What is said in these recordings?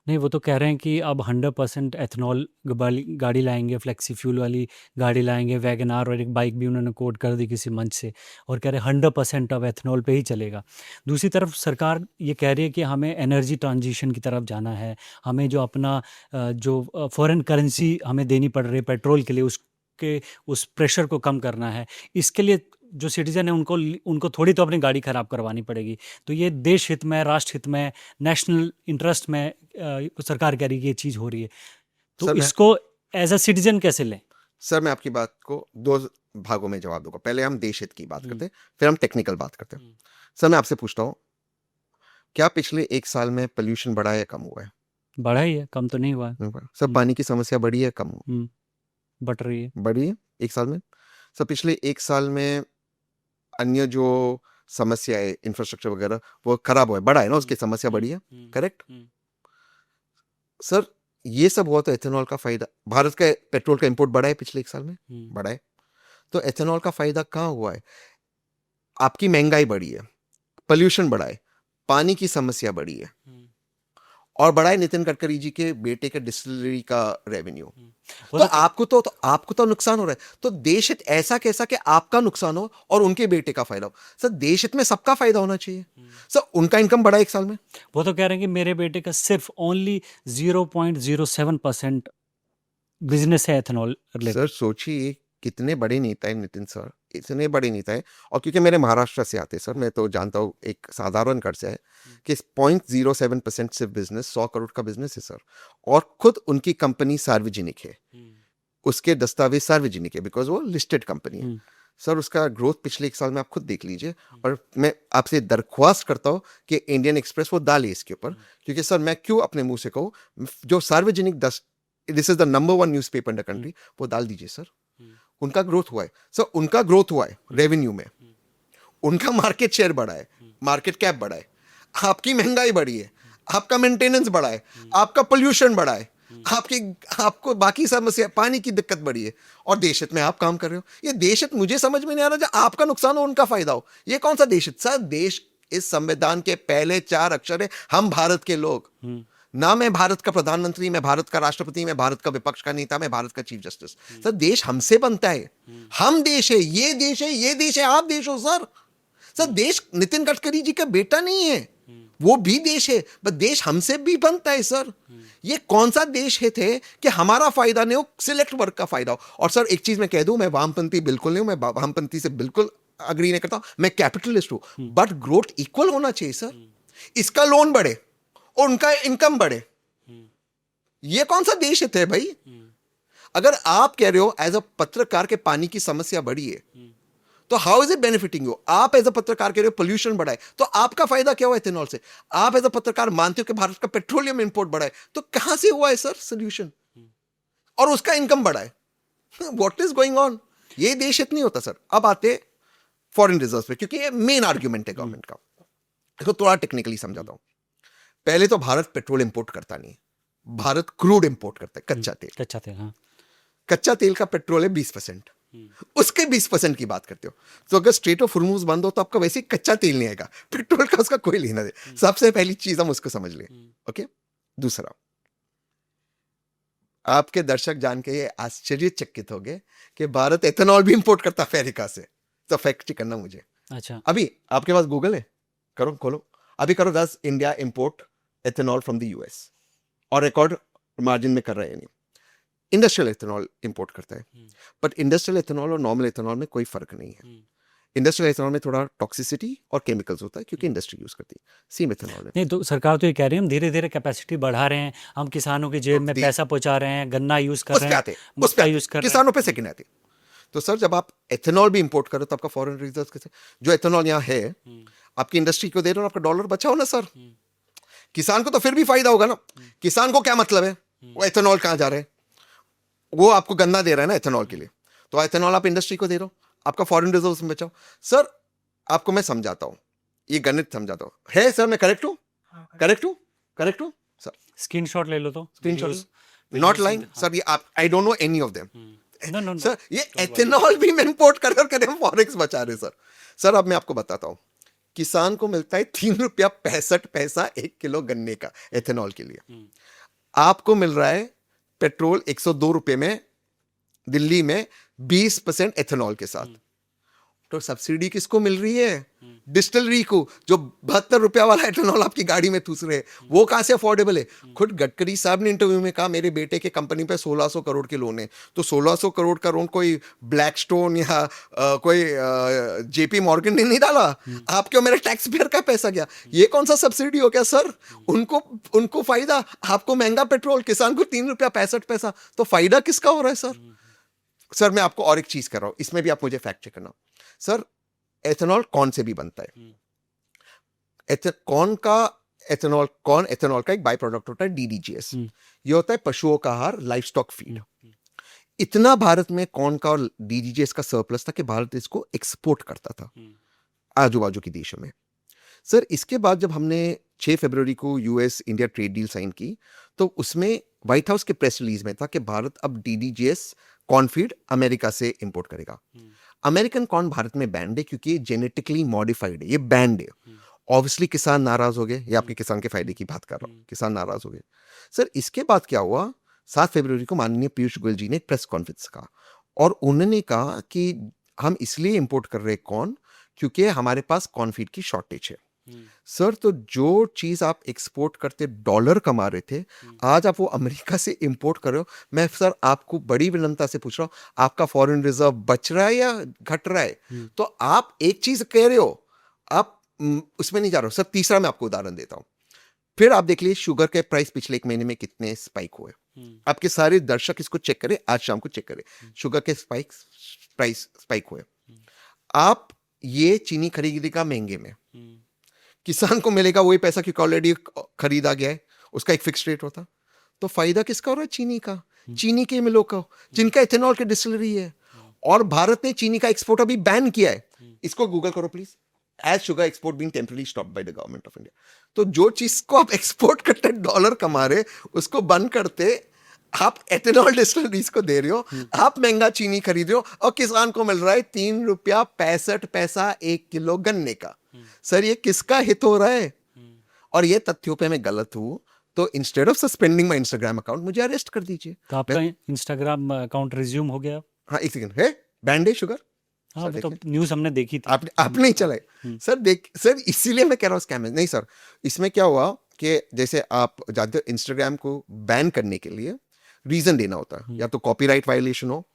नहीं, वो तो कह रहे हैं कि अब 100% एथनॉल वाली गाड़ी लाएंगे, फ्लेक्सी फ्यूल वाली गाड़ी लाएंगे, वैगन आर, और एक बाइक भी उन्होंने कोट कर दी किसी मंच से, और कह रहे हैं 100% अब एथनॉल पे ही चलेगा। दूसरी तरफ सरकार ये कह रही है कि हमें एनर्जी ट्रांजिशन की तरफ जाना है, हमें जो अपना जो फॉरेन करेंसी हमें देनी पड़ रही है पेट्रोल के लिए, उसके उस प्रेशर को कम करना है। इसके लिए जो सिटीजन है उनको उनको थोड़ी तो अपनी गाड़ी खराब करवानी पड़ेगी। तो ये देश हित में, राष्ट्र हित में, नेशनल इंटरेस्ट में सरकार कह रही है कि ये चीज़ हो रही है। तो सर मैं इसको एज अ सिटीजन कैसे लें? सर मैं आपकी बात को दो भागों में जवाब दूंगा। पहले हम देश हित की बात हम्म, करते हैं, फिर हम टेक्निकल बात करते हैं। हम्म, सर मैं आपसे पूछता हूँ, क्या पिछले 1 साल में पोल्यूशन बढ़ा है या कम हुआ है? बढ़ा ही है, कम तो नहीं हुआ है। सर हम्म, पानी की समस्या बढ़ी है कम बढ़ रही है। बढ़ी है 1 साल में? सर पिछले 1 साल में अन्य जो समस्या है इंफ्रास्ट्रक्चर वगैरह वो खराब हुआ है, बढ़ा है ना, हम्म, उसकी समस्या हम्म, बढ़ी है। हम्म, करेक्ट हम्म, सर। ये सब हुआ तो एथेनॉल का फायदा, भारत का पेट्रोल का इंपोर्ट बढ़ा है पिछले 1 साल में, हम्म, बढ़ा है। तो एथेनॉल का फायदा कहाँ हुआ है? आपकी महंगाई बढ़ी है, पोल्यूशन बढ़ा है, पानी की समस्या बढ़ी है, हम्म, और बढ़ा है नितिन गडकरी जी के बेटे के डिस्टिलरी का रेवेन्यू। हम्म। वो तो तो आपको तो नुकसान हो रहा है। तो देश हित ऐसा कैसा कि आपका नुकसान हो और उनके बेटे का फायदा हो? सर देश हित में सबका फायदा होना चाहिए। सर उनका इनकम बढ़ा 1 साल में। वो तो कह रहे हैं कि मेरे बेटे का सिर्फ ओनली 0.07% बिजनेस है एथेनॉल सर रिलेटेड। सोचिए कितने बड़े नेता है नितिन सर, इतने बड़े नेता है। और क्योंकि मेरे महाराष्ट्र से आते सर, मैं तो जानता हूँ एक साधारण घर से है कि 0.07% सिर्फ बिजनेस 100 करोड़ का बिजनेस है सर। और खुद उनकी कंपनी सार्वजनिक है, उसके दस्तावेज सार्वजनिक है, बिकॉज वो लिस्टेड कंपनी है। सर उसका ग्रोथ पिछले 1 साल में आप खुद देख लीजिए। और मैं आपसे दरख्वास्त करता हूँ कि इंडियन एक्सप्रेस वो डाले इसके ऊपर, क्योंकि सर मैं क्यों अपने मुंह से कहूँ, जो सार्वजनिक this is the number 1 newspaper in the country, वो डाल दीजिए सर। उनका ग्रोथ हुआ है सर, उनका ग्रोथ हुआ है रेवेन्यू में, उनका मार्केट शेयर बढ़ा है, मार्केट कैप बढ़ा है, आपकी महंगाई बढ़ी है, आपका मेंटेनेंस बढ़ा है, आपका पोल्यूशन बढ़ा है, आपकी आपको बाकी समस्या पानी की दिक्कत बढ़ी है, और देश हित में आप काम कर रहे हो। ये देश हित मुझे समझ में नहीं आ रहा, जो आपका नुकसान हो उनका फायदा हो, ये कौन सा देश हित? सर देश इस संविधान के पहले 4 अक्षर है, हम भारत के लोग। ना मैं भारत का प्रधानमंत्री, मैं भारत का राष्ट्रपति, मैं भारत का विपक्ष का नेता, मैं भारत का चीफ जस्टिस। सर देश हमसे बनता है, हम देश है, ये देश है, ये देश है, आप देश हो सर। सर देश नितिन गडकरी जी का बेटा नहीं है, वो भी देश है, बस देश हमसे भी बनता है सर। ये कौन सा देश है थे कि हमारा फायदा नहीं हो, सिलेक्ट वर्ग का फायदा हो? और सर एक चीज मैं कह दूं, मैं वामपंथी बिल्कुल नहीं हूं, मैं वामपंथी से बिल्कुल अग्री नहीं करता हूं, मैं कैपिटलिस्ट हूं, बट ग्रोथ इक्वल होना चाहिए सर। इसका लोन बढ़े और उनका इनकम बढ़े, ये कौन सा देश हित है भाई? अगर आप कह रहे हो एज अ पत्रकार के पानी की समस्या बढ़ी है, तो how is it benefiting you? आप एज अ पत्रकार कह रहे हो पोल्यूशन बढ़ा है, तो आपका फायदा क्या हुआ इथेनॉल से? आप एज अ पत्रकार मानते हो कि भारत का पेट्रोलियम इंपोर्ट बढ़ा है, तो कहां से हुआ है सर सोल्यूशन? और उसका इनकम बढ़ा है। What is going on? ये देश हित नहीं होता सर। अब आते फॉरेन रिजर्व पे, क्योंकि ये मेन आर्ग्यूमेंट है गवर्नमेंट का। इसको थोड़ा टेक्निकली समझाता हूं। पहले तो भारत पेट्रोल इंपोर्ट करता नहीं, भारत क्रूड इंपोर्ट करता है, कच्चा तेल। कच्चा थे, हाँ। कच्चा तेल का पेट्रोल है 20%, उसके 20% की बात करते हो। तो अगर स्ट्रेट ऑफ हुर्मुज बंद हो तो आपका वैसे ही कच्चा तेल नहीं आएगा, पेट्रोल का उसका कोई लेना दे। सबसे पहली चीज हम उसको समझ लें। ओके, दूसरा, आपके दर्शक जान के ये आश्चर्यचकित हो गए कि भारत एथेनॉल भी इंपोर्ट करता है अमेरिका से। तो फैक्ट चेक करना मुझे। अच्छा। अभी आपके पास गूगल है, करो, खोलो, अभी करो, does India import ethanol from the US? और रिकॉर्ड मार्जिन में कर रहे हैं नहीं। इंडस्ट्रियल एथेनॉल इंपोर्ट करता है, बट इंडस्ट्रियल एथेनॉल और नॉर्मल एथेनॉल में कोई फर्क नहीं है। इंडस्ट्रियल एथेनॉल में थोड़ा टॉक्सिसिटी और केमिकल्स होता है, क्योंकि इंडस्ट्री यूज करती है। सेम एथेनॉल में नहीं, तो सरकार तो ये कह रही है हम धीरे धीरे कैपेसिटी बढ़ा रहे हैं, हम किसानों की जेब में पैसा पहुंचा रहे हैं, गन्ना यूज़ कर उस रहे पे हैं, आते मक्का यूज़ कर रहे किसानों पे हैं। सेकंड आते। तो सर जब आप एथेनॉल भी इंपोर्ट करो तो आपका फॉरेन रिजर्व कैसे? जो एथेनॉल यहाँ है आपकी इंडस्ट्री को दे रहे हो, आपका डॉलर बचा हो ना सर। किसान को तो फिर भी फायदा होगा ना। किसान को क्या मतलब है वो एथेनॉल कहां जा रहे हैं? वो आपको गन्ना दे रहा है ना एथेनॉल के लिए, तो एथेनॉल आप इंडस्ट्री को दे रहे हो, आपका फॉरेन रिजर्व में बचाओ। सर आपको मैं समझाता हूं, ये गणित समझाता हूं, है सर, मैं करेक्ट हूं? करेक्ट हूं? करेक्ट हूं सर? स्क्रीनशॉट ले लो तो screenshot, videos, not videos line हाँ। सर, ये आप, I don't know any of them. No no no, sir ये डोंट वरी। एथेनॉल भी मैं इंपोर्ट कर कर हम फॉरेक्स बचा रहे सर। सर अब मैं आपको बताता हूं, किसान को मिलता है 3 रुपया 65 पैसा 1 किलो गन्ने का एथेनॉल के लिए। आपको मिल रहा है पेट्रोल 102 रुपए में दिल्ली में 20% एथेनॉल के साथ। तो सब्सिडी किसको मिल रही है? डिस्टिलरी को, जो 72 रुपया वाला एथेनॉल आपकी गाड़ी में ठूस रहे, वो कहां से अफोर्डेबल है? खुद गडकरी साहब ने इंटरव्यू में कहा मेरे बेटे के कंपनी पे 1600 करोड़ के लोन है। तो 1600 करोड़ का लोन कोई ब्लैकस्टोन या कोई जेपी मॉर्गन ने नहीं डाला, आप क्यों मेरे टैक्स पेयर का पैसा गया? ये कौन सा सब्सिडी हो गया सर? उनको फायदा, आपको महंगा पेट्रोल, किसान को 3 रुपया 65 पैसा। तो फायदा किसका हो रहा है सर? सर मैं आपको और एक चीज कर रहा हूं, इसमें भी आप मुझे फैक्ट चेक करना। सर एथेनॉल कौन से भी बनता है? कौन एथेनॉल का एक बाई प्रोडक्ट होता है DDGS। ये होता है पशुओं का आहार, लाइफ स्टॉक फीड। इतना भारत में कौन का और DDGS का सरप्लस था कि भारत इसको एक्सपोर्ट करता था आजू बाजू के देशों में। सर इसके बाद जब हमने 6 फरवरी को US India trade deal sign की, तो उसमें व्हाइट हाउस के प्रेस रिलीज में था कि भारत अब DDGS कॉर्नफीड अमेरिका से इंपोर्ट करेगा। अमेरिकन कॉर्न भारत में बैंड है क्योंकि ये जेनेटिकली मॉडिफाइड है, ये बैंड है। ऑब्वियसली किसान नाराज हो गए, ये आपके किसान के फायदे की बात कर रहा हूँ, किसान नाराज हो गए। सर इसके बाद क्या हुआ? 7 फरवरी को माननीय पीयूष गोयल जी ने एक प्रेस कॉन्फ्रेंस का, और उन्होंने कहा कि हम इसलिए इंपोर्ट कर रहे हैं कॉर्न क्योंकि हमारे पास कॉर्नफीड की शॉर्टेज है। सर तो जो चीज आप एक्सपोर्ट करते डॉलर कमा रहे थे, आज आप वो अमेरिका से इंपोर्ट कर रहे हो। मैं सर आपको बड़ी विनम्रता से पूछ रहा हूं, आपका फॉरेन रिजर्व बच रहा है या घट रहा है? तो आप एक चीज कह रहे हो, आप उसमें नहीं जा रहे हो। सर तीसरा मैं आपको उदाहरण देता हूं, फिर आप देख लीजिए शुगर के प्राइस पिछले 1 महीने में कितने स्पाइक हुए। आपके सारे दर्शक इसको चेक करें, आज शाम को चेक करें, शुगर के प्राइस स्पाइक हुए। आप ये चीनी खरीदेगा महंगे में, किसान को मिलेगा वही पैसा क्योंकि ऑलरेडी खरीदा गया है, उसका एक फिक्स रेट होता। तो फायदा किसका हो रहा है? चीनी का, चीनी के मिलों का, जिनका इथेनॉल की डिस्टिलरी है। और भारत ने चीनी का एक्सपोर्ट अभी बैन किया है। इसको गूगल करो please, as sugar export being temporary stopped by the government of India. तो जो चीज को आप एक्सपोर्ट करते डॉलर कमा रहे, उसको बंद करते आप एथेनॉल डिस्टिलरीज को दे रहे हो, आप महंगा चीनी खरीद रहे हो, और किसान को मिल रहा है 3 रुपया 65 पैसा 1 किलो गन्ने का। सर ये किसका हित हो रहा है? और ये तथ्यों पे मैं गलत हूं तो instead of suspending my Instagram account मुझे अरेस्ट कर दीजिए। तो आपका इंस्टाग्राम अकाउंट रिज्यूम हो गया? हाँ एक सेकंड है, बैंड है शुगर। हाँ वो तो न्यूज़ हमने देखी थी। आपने नहीं चलाए सर इसीलिए मैं कह रहा हूँ स्कैम है। नहीं सर, इसमें क्या हुआ कि जैसे आप जानते हो इंस्टाग्राम को बैन करने के लिए रीजन देना होता है, या तो कॉपीराइट वायलेशन हो,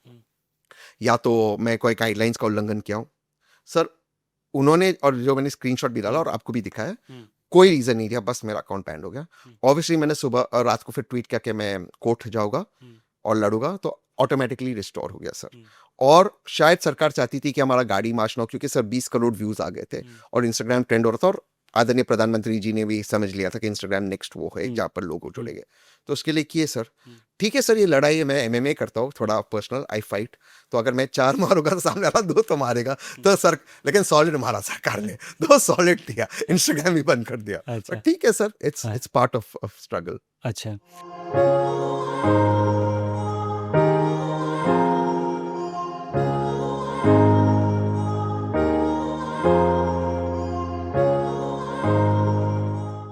या तो मैं कोई गाइडलाइंस का उल्लंघन किया हूं। सर उन्होंने, और जो मैंने स्क्रीनशॉट भी डाला और आपको भी दिखाया, कोई रीजन नहीं दिया, बस मेरा अकाउंट बैंड हो गया। ऑब्वियसली मैंने सुबह रात को फिर ट्वीट किया कि मैं कोर्ट जाऊंगा और लड़ूंगा, तो ऑटोमेटिकली रिस्टोर हो गया सर। और शायद सरकार चाहती थी कि हमारा गाड़ी मार्च ना हो, क्योंकि सर 20 करोड़ व्यूज आ गए थे और इंस्टाग्राम ट्रेंड हो रहा था, और आदरणीय प्रधानमंत्री जी ने भी समझ लिया था कि इंस्टाग्राम नेक्स्ट वो है जहां पर लोग जुड़ेंगे, तो उसके लिए किए सर। ठीक है सर, ये लड़ाई है, मैं MMA करता हूँ, थोड़ा पर्सनल, आई फाइट। तो अगर मैं 4 मारूंगा तो सामने वाला 2 तो मारेगा, तो सर लेकिन सॉलिड मारा सरकार ने, 2 सॉलिड दिया, इंस्टाग्राम ही बंद कर दिया। अच्छा। ठीक है sir, it's part of struggle. अच्छा।